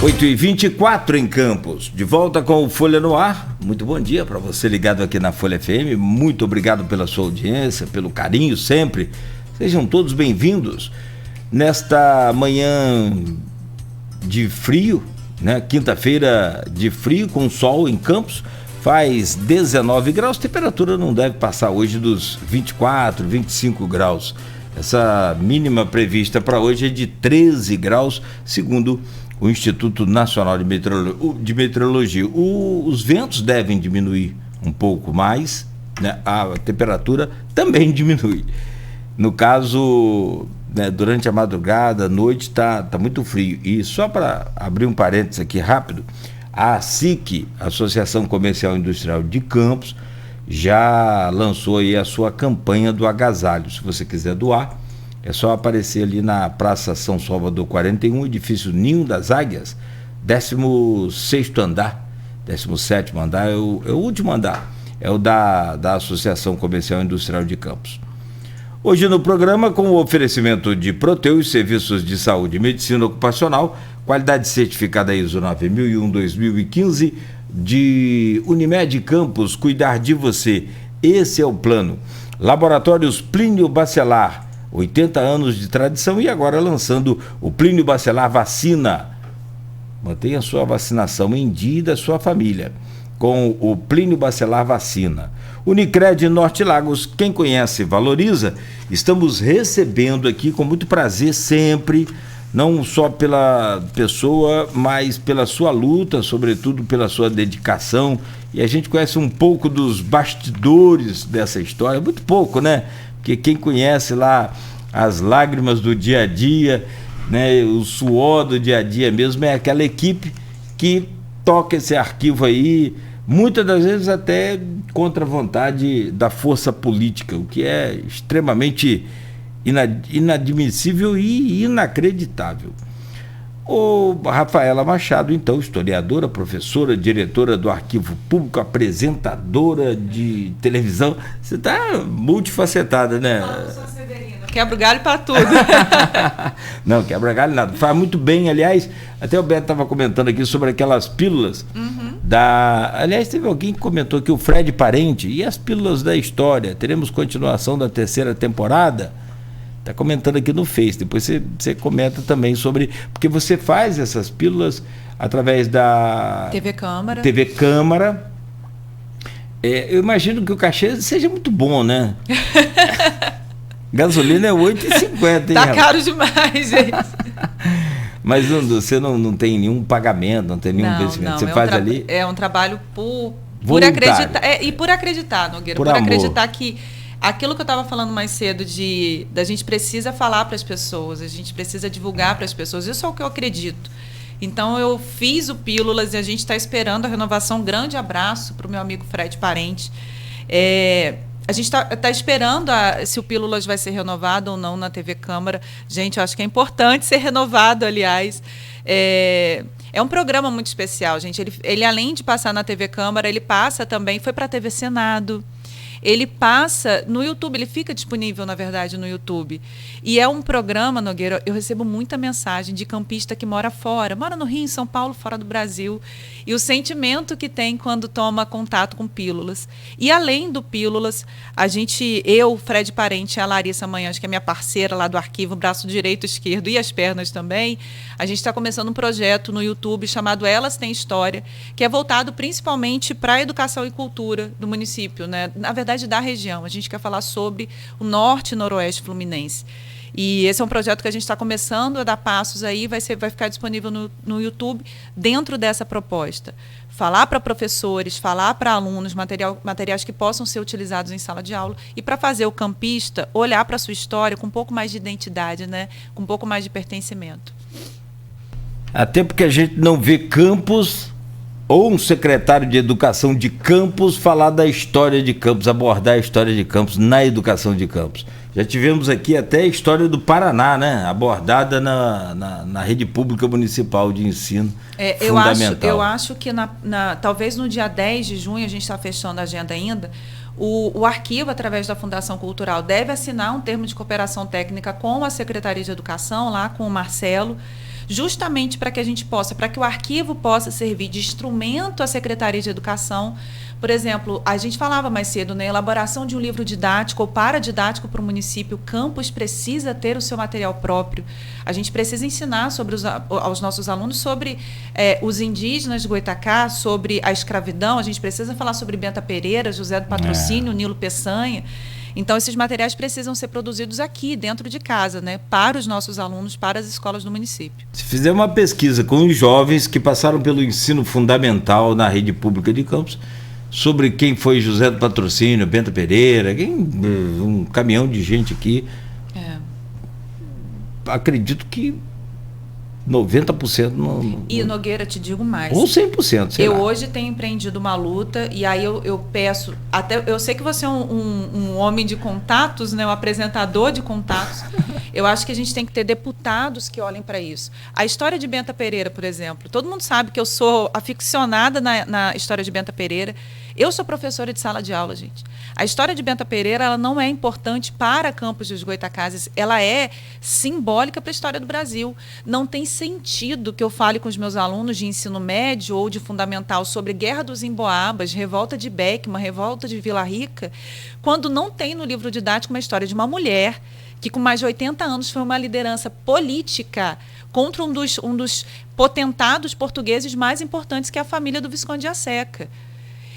8h24 em Campos, de volta com o Folha no Ar. Muito bom dia para você ligado aqui na Folha FM, muito obrigado pela sua audiência, pelo carinho sempre, sejam todos bem-vindos nesta manhã de frio, né? Quinta-feira de frio com sol em Campos, faz 19 graus, temperatura não deve passar hoje dos 24, 25 graus, essa mínima prevista para hoje é de 13 graus, segundo o Instituto Nacional de Meteorologia. Os ventos devem diminuir um pouco mais, né? A temperatura também diminui. No caso, né, durante a madrugada, à noite, está muito frio. E só para abrir um parênteses aqui rápido, a ASIC, Associação Comercial e Industrial de Campos, já lançou aí a sua campanha do agasalho. Se você quiser doar, é só aparecer ali na Praça São Salvador 41, edifício Ninho das Águias, 16º andar, 17º andar, é o último andar, é o da Associação Comercial e Industrial de Campos. Hoje no programa, com o oferecimento de Proteus, serviços de saúde e medicina ocupacional, qualidade certificada ISO 9001-2015, de Unimed Campos, cuidar de você, esse é o plano. Laboratórios Plínio Bacelar, 80 anos de tradição e agora lançando o Plínio Bacelar Vacina. Mantenha sua vacinação em dia da sua família com o Plínio Bacelar Vacina. Unicred Norte Lagos, quem conhece, valoriza. Estamos recebendo aqui com muito prazer sempre, não só pela pessoa, mas pela sua luta, sobretudo pela sua dedicação. E a gente conhece um pouco dos bastidores dessa história, muito pouco, né? Porque quem conhece lá as lágrimas do dia a dia, né, o suor do dia a dia mesmo, é aquela equipe que toca esse arquivo aí, muitas das vezes até contra a vontade da força política, o que é extremamente inadmissível e inacreditável. O Rafaela Machado, então, historiadora, professora, diretora do Arquivo Público, apresentadora de televisão. Você está multifacetada, né? Quebra o galho para tudo. Não, quebra galho nada. Faz muito bem, aliás, até o Beto estava comentando aqui sobre aquelas pílulas Aliás, teve alguém que comentou que o Fred Parente e as pílulas da história, teremos continuação da terceira temporada? Está comentando aqui no Face, depois você comenta também sobre, porque você faz essas pílulas através da TV Câmara. Eu imagino que o cachê seja muito bom, né? Gasolina é 8,50, hein? Tá caro demais, gente. Mas você não tem nenhum pagamento, não tem nenhum investimento. Você faz ali. É um trabalho por acreditar. E por acreditar, Nogueira. Por acreditar que aquilo que eu estava falando mais cedo, da gente precisa falar para as pessoas, a gente precisa divulgar para as pessoas. Isso é o que eu acredito. Então, eu fiz o Pílulas e a gente está esperando a renovação. Um grande abraço para o meu amigo Fred Parente. A gente está esperando se o Pílulas vai ser renovado ou não na TV Câmara. Gente, eu acho que é importante ser renovado, aliás. É um programa muito especial, gente. Ele, além de passar na TV Câmara, ele passa também, foi para a TV Senado. Ele passa no YouTube, ele fica disponível, na verdade, no YouTube. E é um programa, Nogueira, eu recebo muita mensagem de campista que mora fora, mora no Rio, em São Paulo, fora do Brasil, e o sentimento que tem quando toma contato com Pílulas. E além do Pílulas, eu, Fred Parente e a Larissa Manhães, que é minha parceira lá do arquivo, braço direito, esquerdo e as pernas também, a gente está começando um projeto no YouTube chamado Elas Têm História, que é voltado principalmente para a educação e cultura do município, né? Na verdade, da região. A gente quer falar sobre o norte e noroeste fluminense. E esse é um projeto que a gente está começando a dar passos aí, vai ficar disponível no YouTube dentro dessa proposta. Falar para professores, falar para alunos, materiais que possam ser utilizados em sala de aula e para fazer o campista olhar para a sua história com um pouco mais de identidade, né? Com um pouco mais de pertencimento. Até porque a gente não vê Campos ou um secretário de educação de Campos falar da história de Campos, abordar a história de Campos na educação de Campos. Já tivemos aqui até a história do Paraná, né? Abordada na rede pública municipal de ensino fundamental. Eu acho que talvez no dia 10 de junho, a gente está fechando a agenda ainda, o arquivo, através da Fundação Cultural, deve assinar um termo de cooperação técnica com a Secretaria de Educação, lá com o Marcelo, justamente para que a gente possa, para que o arquivo possa servir de instrumento à Secretaria de Educação. Por exemplo, a gente falava mais cedo, né, elaboração de um livro didático ou paradidático para o município. O campus precisa ter o seu material próprio. A gente precisa ensinar aos nossos alunos sobre os indígenas de Goitacá, sobre a escravidão. A gente precisa falar sobre Benta Pereira, José do Patrocínio, Nilo Peçanha. Então, esses materiais precisam ser produzidos aqui, dentro de casa, né, para os nossos alunos, para as escolas do município. Se fizer uma pesquisa com os jovens que passaram pelo ensino fundamental na rede pública de Campos, sobre quem foi José do Patrocínio, Benta Pereira, um caminhão de gente aqui, acredito que 90% não... E, Nogueira, te digo mais. Ou 100%, sei lá. Eu hoje tenho empreendido uma luta, e aí eu peço, até eu sei que você é um homem de contatos, né, um apresentador de contatos. Eu acho que a gente tem que ter deputados que olhem para isso. A história de Benta Pereira, por exemplo, todo mundo sabe que eu sou aficionada na história de Benta Pereira. Eu sou professora de sala de aula, gente. A história de Benta Pereira, ela não é importante para Campos dos Goitacazes, ela é simbólica para a história do Brasil. Não tem sentido que eu fale com os meus alunos de ensino médio ou de fundamental sobre Guerra dos Emboabas, Revolta de Beckman, Revolta de Vila Rica, quando não tem no livro didático uma história de uma mulher que com mais de 80 anos foi uma liderança política contra um dos potentados portugueses mais importantes, que é a família do Visconde de Asseca.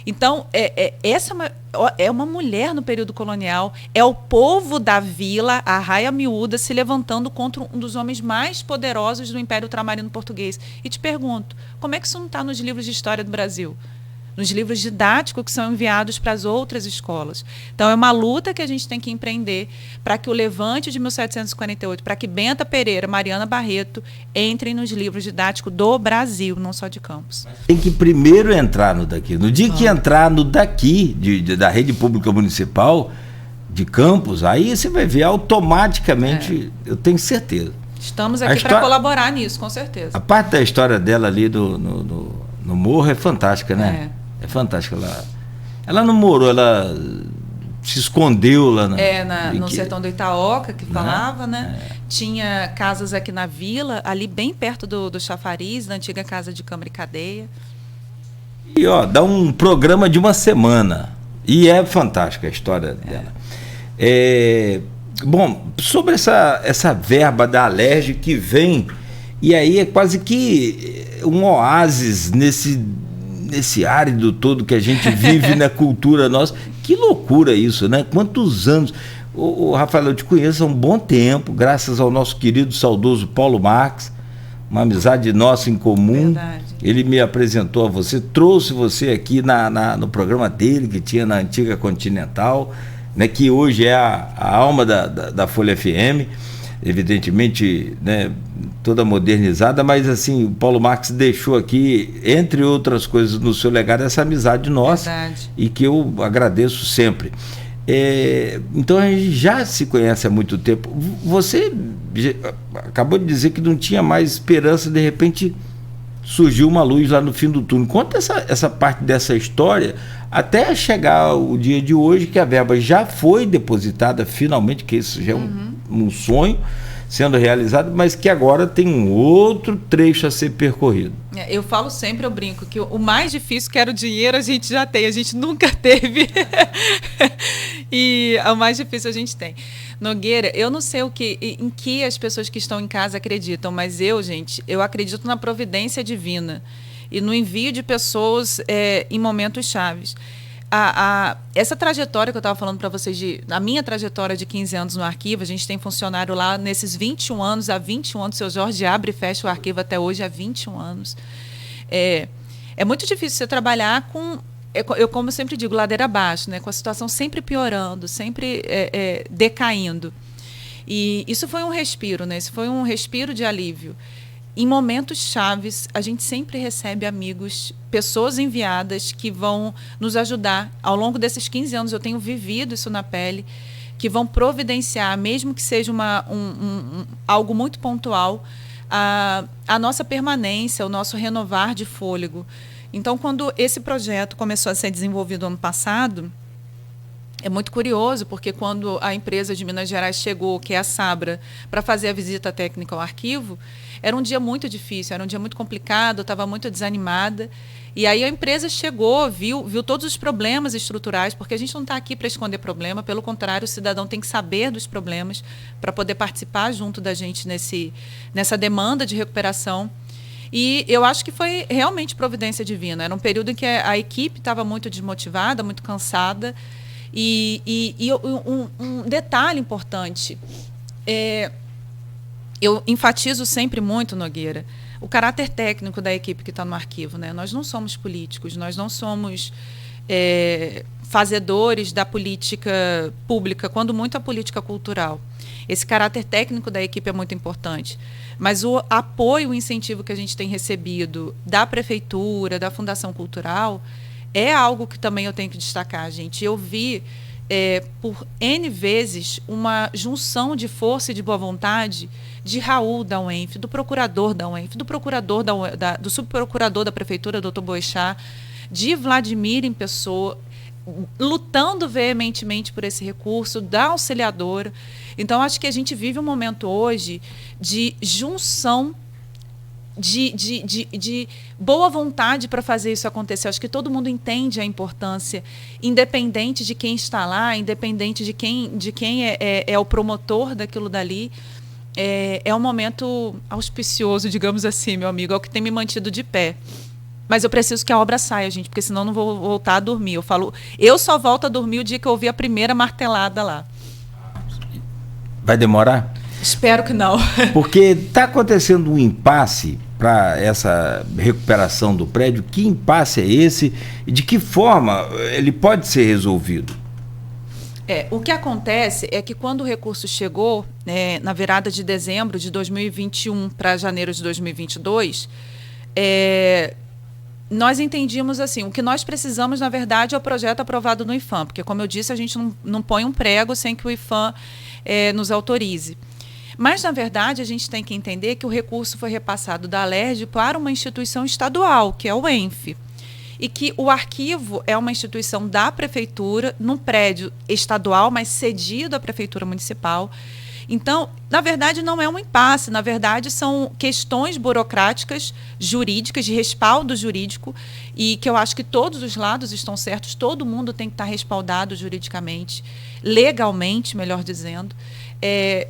Então, essa é uma mulher no período colonial, é o povo da vila, a Raia Miúda, se levantando contra um dos homens mais poderosos do Império Ultramarino português. E te pergunto, como é que isso não está nos livros de história do Brasil? Nos livros didáticos que são enviados para as outras escolas. Então, é uma luta que a gente tem que empreender para que o levante de 1748, para que Benta Pereira, Mariana Barreto entrem nos livros didáticos do Brasil, não só de Campos. Tem que primeiro entrar no daqui. No dia que entrar no daqui, da rede pública municipal de Campos, aí você vai ver automaticamente, eu tenho certeza. Estamos aqui para colaborar nisso, com certeza. A parte da história dela ali no morro é fantástica, né? É fantástica. Ela não morou, ela se escondeu lá no sertão do Itaoca, que falava, né? Tinha casas aqui na vila, ali bem perto do Chafariz, da antiga casa de Câmara e Cadeia. E dá um programa de uma semana. E é fantástica a história dela. Bom, sobre essa verba da Alerj que vem, e aí é quase que um oásis nesse árido todo que a gente vive na cultura nossa. Que loucura isso, né? Quantos anos... O Rafael, eu te conheço há um bom tempo, graças ao nosso querido saudoso Paulo Marx, uma amizade nossa em comum. Verdade. Ele me apresentou a você, trouxe você aqui no programa dele, que tinha na antiga Continental, né, que hoje é a alma da Folha FM, evidentemente, né, toda modernizada, mas assim, o Paulo Marx deixou aqui, entre outras coisas, no seu legado, essa amizade nossa. Verdade. E que eu agradeço sempre. Então a gente já se conhece há muito tempo. Você acabou de dizer que não tinha mais esperança, de repente surgiu uma luz lá no fim do túnel. Conta essa parte dessa história até chegar o dia de hoje, que a verba já foi depositada finalmente, que isso já é um sonho sendo realizado, mas que agora tem um outro trecho a ser percorrido. Eu falo sempre, eu brinco, que o mais difícil, que era o dinheiro, a gente já tem, a gente nunca teve. E o mais difícil a gente tem. Nogueira, eu não sei em que as pessoas que estão em casa acreditam, mas eu acredito na providência divina e no envio de pessoas em momentos chaves. Essa trajetória que eu estava falando para vocês, a minha trajetória de 15 anos no arquivo, a gente tem funcionário lá nesses 21 anos, há 21 anos, o seu Jorge abre e fecha o arquivo até hoje há 21 anos. É muito difícil você trabalhar com, como eu sempre digo, ladeira abaixo, né, com a situação sempre piorando, sempre decaindo. E isso foi um respiro, né, isso foi um respiro de alívio. Em momentos chaves, a gente sempre recebe amigos, pessoas enviadas que vão nos ajudar. Ao longo desses 15 anos, eu tenho vivido isso na pele, que vão providenciar, mesmo que seja algo muito pontual, a nossa permanência, o nosso renovar de fôlego. Então, quando esse projeto começou a ser desenvolvido ano passado, É muito curioso, porque quando a empresa de Minas Gerais chegou, que é a Sabra, para fazer a visita técnica ao arquivo, era um dia muito difícil, era um dia muito complicado, eu estava muito desanimada. E aí a empresa chegou, viu todos os problemas estruturais, porque a gente não está aqui para esconder problema, pelo contrário, o cidadão tem que saber dos problemas para poder participar junto da gente nessa demanda de recuperação. E eu acho que foi realmente providência divina. Era um período em que a equipe estava muito desmotivada, muito cansada. E um detalhe importante, eu enfatizo sempre muito, Nogueira, o caráter técnico da equipe que está no arquivo, né? Nós não somos políticos, nós não somos fazedores da política pública, quando muito a política cultural. Esse caráter técnico da equipe é muito importante, mas o apoio, o incentivo que a gente tem recebido da Prefeitura, da Fundação Cultural, é algo que também eu tenho que destacar, gente. Eu vi, por N vezes, uma junção de força e de boa vontade de Raul da UENF, do procurador da UENF, do procurador do subprocurador da Prefeitura, doutor Boechat, de Vladimir em pessoa, lutando veementemente por esse recurso, da auxiliadora. Então, acho que a gente vive um momento hoje de junção de boa vontade para fazer isso acontecer. Acho que todo mundo entende a importância, independente de quem está lá, independente de quem é o promotor daquilo dali. É um momento auspicioso, digamos assim, meu amigo, é o que tem me mantido de pé. Mas eu preciso que a obra saia, gente, porque senão não vou voltar a dormir. Eu só volto a dormir o dia que eu ouvir a primeira martelada lá. Vai demorar? Espero que não. Porque está acontecendo um impasse para essa recuperação do prédio. Que impasse é esse e de que forma ele pode ser resolvido? O que acontece é que quando o recurso chegou, na virada de dezembro de 2021 para janeiro de 2022, nós entendíamos assim, o que nós precisamos, na verdade, é o projeto aprovado no IPHAN, porque, como eu disse, a gente não põe um prego sem que o IPHAN nos autorize. Mas, na verdade, a gente tem que entender que o recurso foi repassado da Alerj para uma instituição estadual, que é o ENF, e que o arquivo é uma instituição da Prefeitura, num prédio estadual, mas cedido à Prefeitura Municipal. Então, na verdade, não é um impasse, na verdade, são questões burocráticas, jurídicas, de respaldo jurídico, e que eu acho que todos os lados estão certos, todo mundo tem que estar respaldado juridicamente, legalmente, melhor dizendo,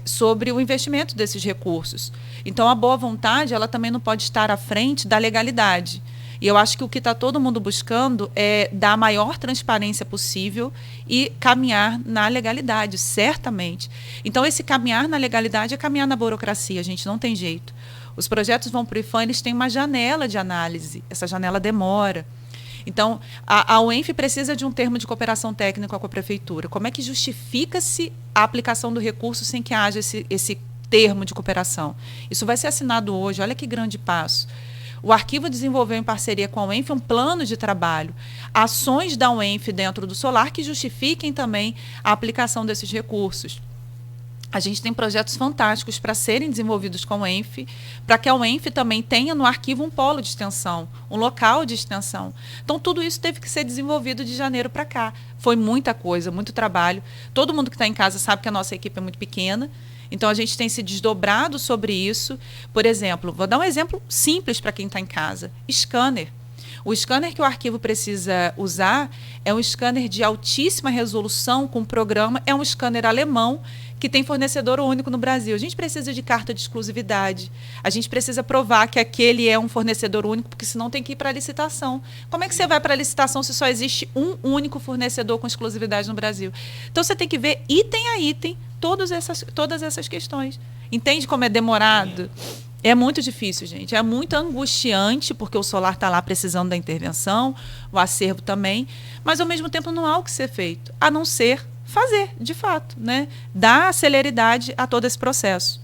sobre o investimento desses recursos. Então, a boa vontade, ela também não pode estar à frente da legalidade. E eu acho que o que está todo mundo buscando é dar a maior transparência possível e caminhar na legalidade, certamente. Então, esse caminhar na legalidade é caminhar na burocracia, a gente não tem jeito. Os projetos vão para o IPHAN, eles têm uma janela de análise, essa janela demora. Então, a UENF precisa de um termo de cooperação técnica com a Prefeitura. Como é que justifica-se a aplicação do recurso sem que haja esse termo de cooperação? Isso vai ser assinado hoje, olha que grande passo. O arquivo desenvolveu em parceria com a UENF um plano de trabalho, ações da UENF dentro do Solar que justifiquem também a aplicação desses recursos. A gente tem projetos fantásticos para serem desenvolvidos com a UENF, para que a UENF também tenha no arquivo um polo de extensão, um local de extensão. Então, tudo isso teve que ser desenvolvido de janeiro para cá. Foi muita coisa, muito trabalho. Todo mundo que está em casa sabe que a nossa equipe é muito pequena, então a gente tem se desdobrado sobre isso. Por exemplo, vou dar um exemplo simples para quem está em casa: scanner. O scanner que o arquivo precisa usar é um scanner de altíssima resolução com programa, é um scanner alemão que tem fornecedor único no Brasil. A gente precisa de carta de exclusividade, a gente precisa provar que aquele é um fornecedor único, porque senão tem que ir para a licitação. Como é que você vai para a licitação se só existe um único fornecedor com exclusividade no Brasil? Então você tem que ver item a item todas essas questões. Entende como é demorado? É muito difícil, gente. É muito angustiante, porque o Solar está lá precisando da intervenção, o acervo também, mas, ao mesmo tempo, não há o que ser feito, a não ser fazer, de fato, né? Dar celeridade a todo esse processo.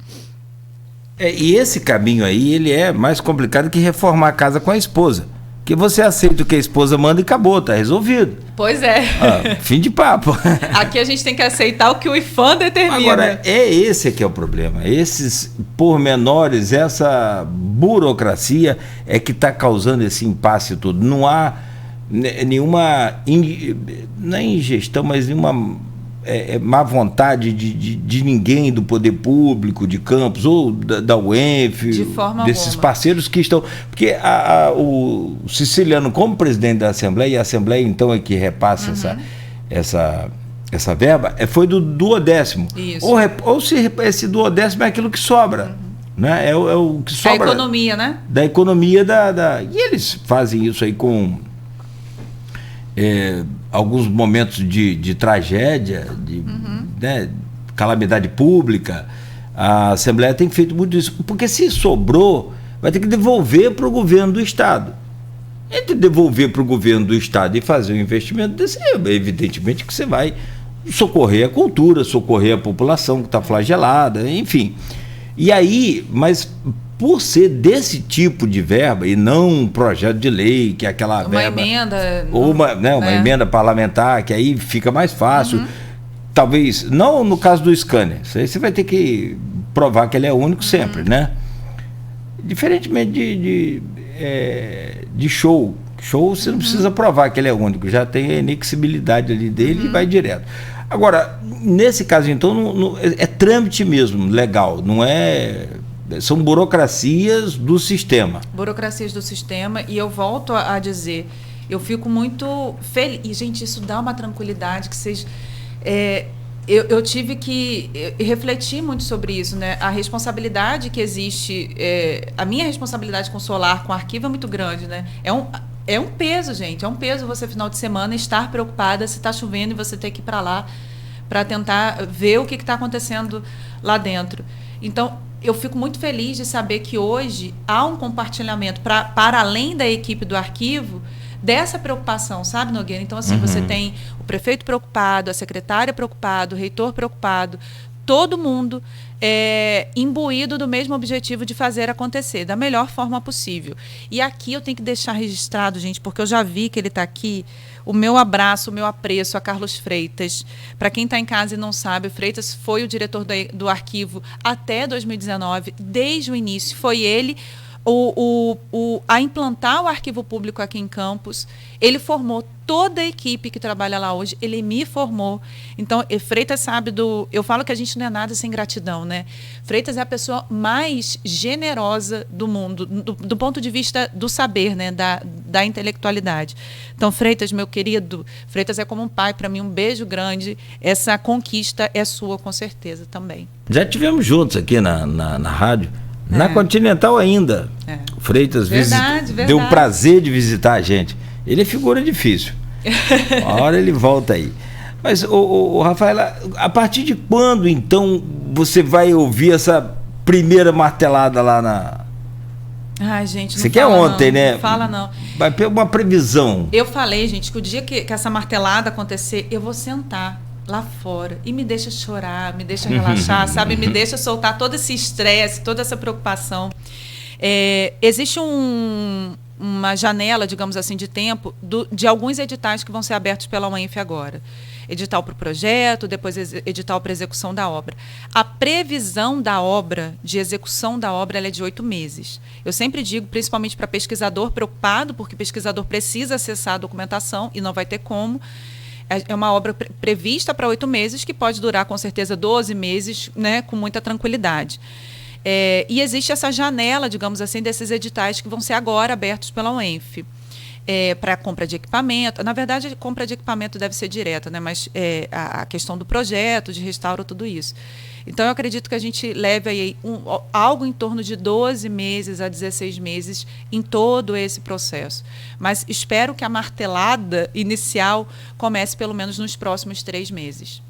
E esse caminho aí, ele é mais complicado que reformar a casa com a esposa. Que você aceita o que a esposa manda e acabou, tá resolvido. Pois é. Fim de papo. Aqui a gente tem que aceitar o que o IPHAN determina. Agora, esse que é o problema. Esses pormenores, essa burocracia é que está causando esse impasse todo. Não há nenhuma, não é ingestão, mas nenhuma má vontade de ninguém do poder público, de Campos, ou da UENF, de forma desses alguma. parceiros que estão... Porque o Siciliano, como presidente da Assembleia, e a Assembleia então é que repassa essa verba, foi do duodécimo. Isso. Ou se esse duodécimo é aquilo que sobra. Né? É o que sobra. Da economia, né? Da economia E eles fazem isso aí com alguns momentos de tragédia, né, calamidade pública. A Assembleia tem feito muito isso. Porque se sobrou, vai ter que devolver para o governo do Estado. Entre devolver para o governo do Estado e fazer um investimento desse, evidentemente que você vai socorrer a cultura, socorrer a população que está flagelada, enfim. E aí, mas por ser desse tipo de verba e não um projeto de lei, que é aquela verba... Emenda... Ou uma emenda parlamentar, que aí fica mais fácil. Talvez, não no caso do scanner, aí você vai ter que provar que ele é único sempre, né? Diferentemente de show. Show você não precisa provar que ele é único, já tem a inexibilidade ali dele e vai direto. Agora, nesse caso, então, é trâmite mesmo, legal, não é... São burocracias do sistema. Burocracias do sistema, e eu volto a dizer, eu fico muito feliz. E, gente, isso dá uma tranquilidade que vocês... Eu tive que refletir muito sobre isso, né? A responsabilidade que existe, a minha responsabilidade com o solar, com o arquivo é muito grande, né? É um peso, gente, é um peso você, final de semana, estar preocupada se está chovendo e você ter que ir para lá para tentar ver o que está acontecendo lá dentro. Então, eu fico muito feliz de saber que hoje há um compartilhamento para além da equipe do arquivo dessa preocupação, sabe, Nogueira? Então, assim, você tem o prefeito preocupado, a secretária preocupado, o reitor preocupado, todo mundo imbuído do mesmo objetivo de fazer acontecer, da melhor forma possível. E aqui eu tenho que deixar registrado, gente, porque eu já vi que ele está aqui, o meu abraço, o meu apreço a Carlos Freitas. Para quem está em casa e não sabe, o Freitas foi o diretor do arquivo até 2019, desde o início. Foi ele a implantar o arquivo público aqui em Campos. Ele formou toda a equipe que trabalha lá hoje, ele me formou. Então, Freitas sabe eu falo que a gente não é nada sem gratidão, né? Freitas é a pessoa mais generosa do mundo, do ponto de vista do saber, né? Da intelectualidade. Então, Freitas, meu querido, Freitas é como um pai para mim, um beijo grande. Essa conquista é sua, com certeza, também. Já tivemos juntos aqui na rádio. Na Continental ainda. O Freitas deu o prazer de visitar a gente. Ele é figura difícil. Uma hora ele volta aí. Mas, Rafaela, a partir de quando, então, você vai ouvir essa primeira martelada lá na... Ai, gente, não você quer ontem, não, né? Não fala, não. Vai ter uma previsão. Eu falei, gente, que o dia que essa martelada acontecer, eu vou sentar lá fora e me deixa chorar, me deixa relaxar, sabe? Me deixa soltar todo esse estresse, toda essa preocupação. Existe uma janela, digamos assim, de tempo de alguns editais que vão ser abertos pela UENF agora. Edital para o projeto, depois edital para execução da obra. A previsão da obra, de execução da obra, ela é de 8 meses. Eu sempre digo, principalmente para pesquisador preocupado, porque pesquisador precisa acessar a documentação e não vai ter como. É uma obra prevista para 8 meses, que pode durar, com certeza, 12 meses, né, com muita tranquilidade. E existe essa janela, digamos assim, desses editais que vão ser agora abertos pela UENF. Para compra de equipamento. Na verdade, a compra de equipamento deve ser direta, né, mas a questão do projeto, de restauro, tudo isso. Então, eu acredito que a gente leve aí algo em torno de 12 meses a 16 meses em todo esse processo. Mas espero que a martelada inicial comece pelo menos nos próximos 3 meses.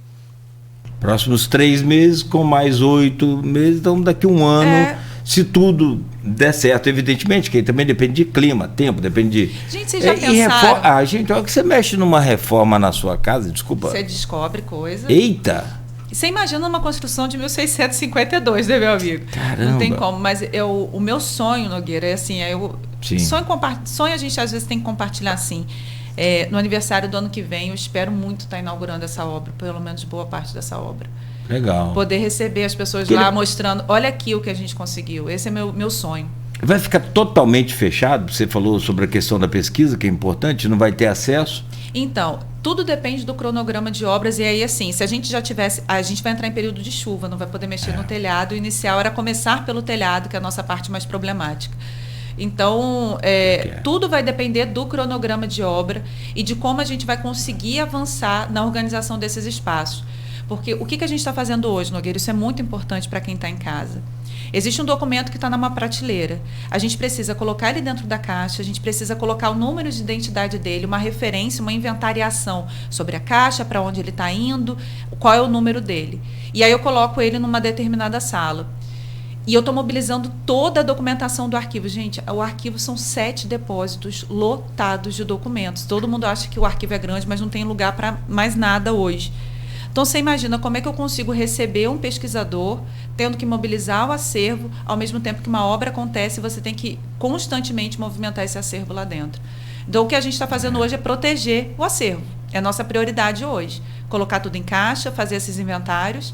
Próximos 3 meses, com mais 8 meses, então daqui a um ano, se tudo der certo, evidentemente, que aí também depende de clima, tempo, depende de... Gente, vocês já pensaram? Gente, olha que você mexe numa reforma na sua casa, desculpa. Você descobre coisa. Eita! Você imagina uma construção de 1652, né, meu amigo? Caramba. Não tem como, mas o meu sonho, Nogueira, é assim, sonho a gente às vezes tem que compartilhar assim. No aniversário do ano que vem, eu espero muito estar inaugurando essa obra, pelo menos boa parte dessa obra. Legal. Poder receber as pessoas lá mostrando, olha aqui o que a gente conseguiu. Esse é meu sonho. Vai ficar totalmente fechado? Você falou sobre a questão da pesquisa, que é importante, não vai ter acesso? Então, tudo depende do cronograma de obras, e aí assim, se a gente já tivesse, a gente vai entrar em período de chuva, não vai poder mexer no telhado. O inicial era começar pelo telhado, que é a nossa parte mais problemática. Então, tudo vai depender do cronograma de obra e de como a gente vai conseguir avançar na organização desses espaços. Porque o que a gente está fazendo hoje, Nogueira, isso é muito importante para quem está em casa. Existe um documento que está numa prateleira. A gente precisa colocar ele dentro da caixa, a gente precisa colocar o número de identidade dele, uma referência, uma inventariação sobre a caixa, para onde ele está indo, qual é o número dele. E aí eu coloco ele numa determinada sala. E eu estou mobilizando toda a documentação do arquivo. Gente, o arquivo são 7 depósitos lotados de documentos. Todo mundo acha que o arquivo é grande, mas não tem lugar para mais nada hoje. Então, você imagina como é que eu consigo receber um pesquisador tendo que mobilizar o acervo, ao mesmo tempo que uma obra acontece, você tem que constantemente movimentar esse acervo lá dentro. Então, o que a gente está fazendo hoje é proteger o acervo. É a nossa prioridade hoje. Colocar tudo em caixa, fazer esses inventários,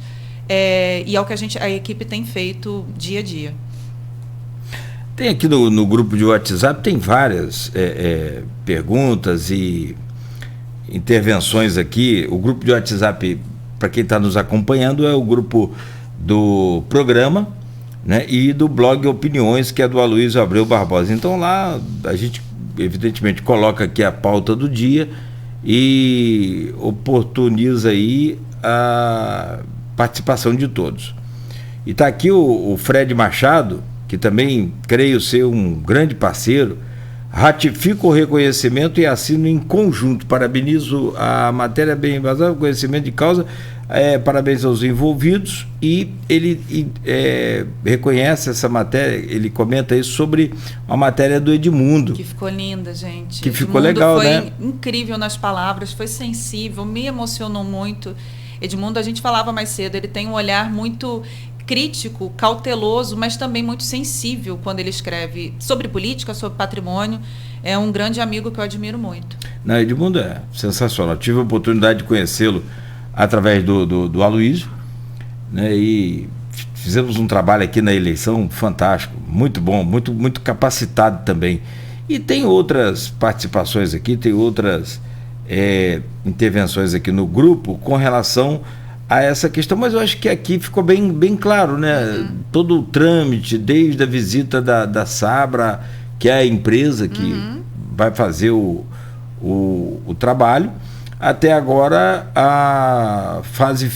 e é o que a equipe tem feito dia a dia. Tem aqui no grupo de WhatsApp, tem várias perguntas e intervenções aqui. O grupo de WhatsApp, para quem está nos acompanhando, é o grupo do programa, né, e do blog Opiniões, que é do Aloysio Abreu Barbosa. Então lá a gente evidentemente coloca aqui a pauta do dia e oportuniza aí a participação de todos. E está aqui o Fred Machado, que também creio ser um grande parceiro. Ratifico o reconhecimento e assino em conjunto. Parabenizo a matéria bem embasada, conhecimento de causa, parabéns aos envolvidos. E ele reconhece essa matéria, ele comenta isso sobre a matéria do Edmundo. Que ficou linda, gente. Que ficou legal, né? Foi incrível nas palavras, foi sensível, me emocionou muito. Edmundo, a gente falava mais cedo, ele tem um olhar muito crítico, cauteloso, mas também muito sensível quando ele escreve sobre política, sobre patrimônio. É um grande amigo que eu admiro muito. Não, Edmundo é sensacional. Tive a oportunidade de conhecê-lo através do Aloysio, né, e fizemos um trabalho aqui na eleição fantástico, muito bom, muito, muito capacitado também. E tem outras participações aqui, tem outras intervenções aqui no grupo com relação a essa questão, mas eu acho que aqui ficou bem claro, né? Uhum. Todo o trâmite, desde a visita da Sabra, que é a empresa que vai fazer o trabalho, até agora a fase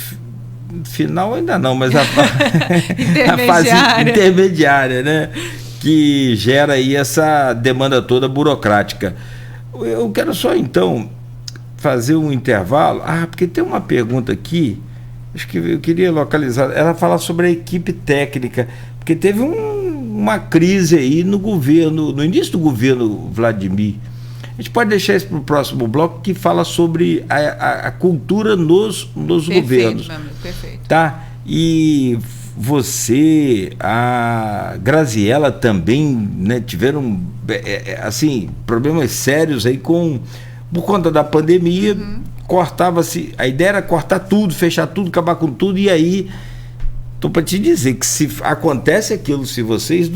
final ainda não, mas a fase intermediária, né? Que gera aí essa demanda toda burocrática. Eu quero só então fazer um intervalo, porque tem uma pergunta aqui, acho que eu queria localizar, ela fala sobre a equipe técnica, porque teve uma crise aí no governo, no início do governo Vladimir. A gente pode deixar isso para o próximo bloco, que fala sobre a cultura nos governos. Meu amigo, perfeito. Tá? E você, a Graziella também, né, tiveram assim, problemas sérios aí por conta da pandemia. Cortava-se, a ideia era cortar tudo, fechar tudo, acabar com tudo, e aí estou para te dizer que se acontece aquilo, se vocês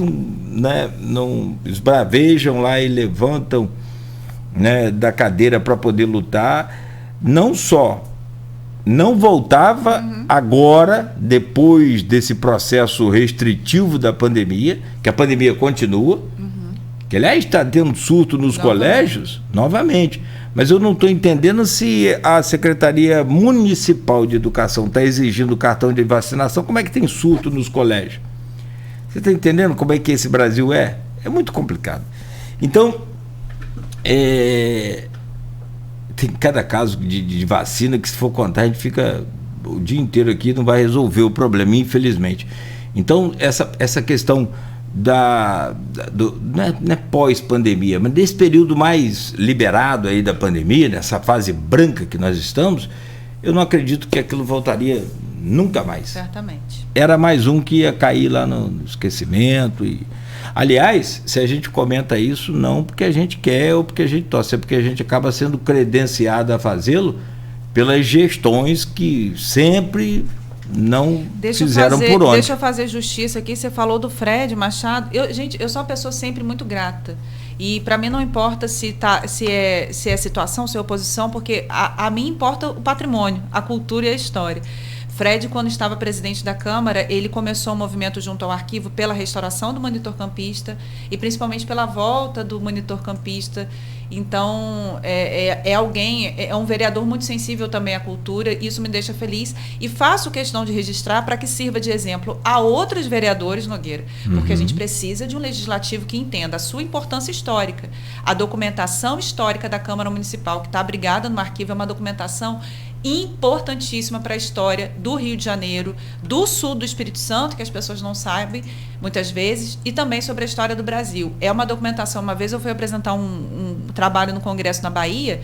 não esbravejam lá e levantam, né, da cadeira para poder lutar, não só não voltava agora, depois desse processo restritivo da pandemia, que a pandemia continua, que aliás está tendo surto nos colégios, novamente. Mas eu não estou entendendo se a Secretaria Municipal de Educação está exigindo o cartão de vacinação, como é que tem surto nos colégios? Você está entendendo como é que esse Brasil é? É muito complicado. Então, tem cada caso de vacina que, se for contar, a gente fica o dia inteiro aqui, não vai resolver o problema, infelizmente. Então, essa questão não é pós-pandemia, mas desse período mais liberado aí da pandemia, nessa fase branca que nós estamos, eu não acredito que aquilo voltaria nunca mais. Certamente. Era mais um que ia cair lá no esquecimento. Aliás, se a gente comenta isso, não porque a gente quer ou porque a gente torce, é porque a gente acaba sendo credenciado a fazê-lo pelas gestões que sempre não fizeram por onde. Deixa eu fazer justiça aqui. Você falou do Fred Machado. Eu sou uma pessoa sempre muito grata. E para mim não importa se é situação, se é oposição, porque a mim importa o patrimônio, a cultura e a história. Fred, quando estava presidente da Câmara, ele começou um movimento junto ao arquivo pela restauração do monitor campista e principalmente pela volta do monitor campista. Então, é um vereador muito sensível também à cultura, isso me deixa feliz e faço questão de registrar para que sirva de exemplo a outros vereadores, Nogueira, porque a gente precisa de um legislativo que entenda a sua importância histórica. A documentação histórica da Câmara Municipal, que está abrigada no arquivo, é uma documentação importantíssima para a história do Rio de Janeiro, do sul do Espírito Santo, que as pessoas não sabem muitas vezes, e também sobre a história do Brasil. É uma documentação. Uma vez eu fui apresentar um trabalho no Congresso na Bahia,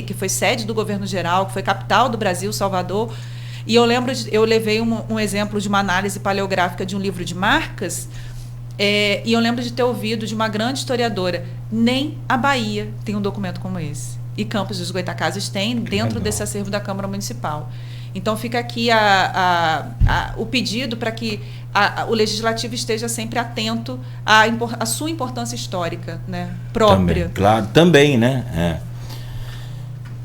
que foi sede do governo geral, que foi capital do Brasil, Salvador, e eu levei um exemplo de uma análise paleográfica de um livro de marcas, e eu lembro de ter ouvido de uma grande historiadora, nem a Bahia tem um documento como esse. E Campos dos Goytacazes tem dentro desse acervo da Câmara Municipal. Então fica aqui o pedido para que o Legislativo esteja sempre atento à sua importância histórica, né, própria. Também, claro, também, né?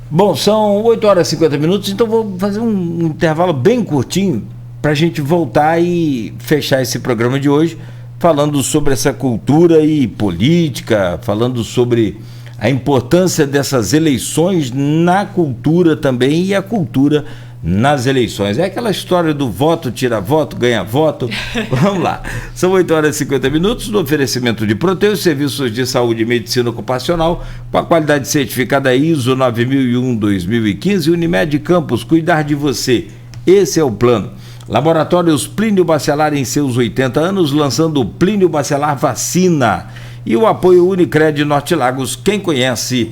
Bom, são 8h50, então vou fazer um intervalo bem curtinho para a gente voltar e fechar esse programa de hoje falando sobre essa cultura e política, falando sobre a importância dessas eleições na cultura também e a cultura nas eleições. É aquela história do voto, tira voto, ganha voto. Vamos lá. São 8h50 no oferecimento de Proteus, serviços de saúde e medicina ocupacional com a qualidade certificada ISO 9001-2015 Unimed Campos, cuidar de você. Esse é o plano. Laboratórios Plínio Bacelar em seus 80 anos, lançando o Plínio Bacelar Vacina. E o apoio Unicred Norte Lagos, quem conhece,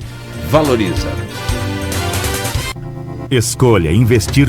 valoriza. Escolha investir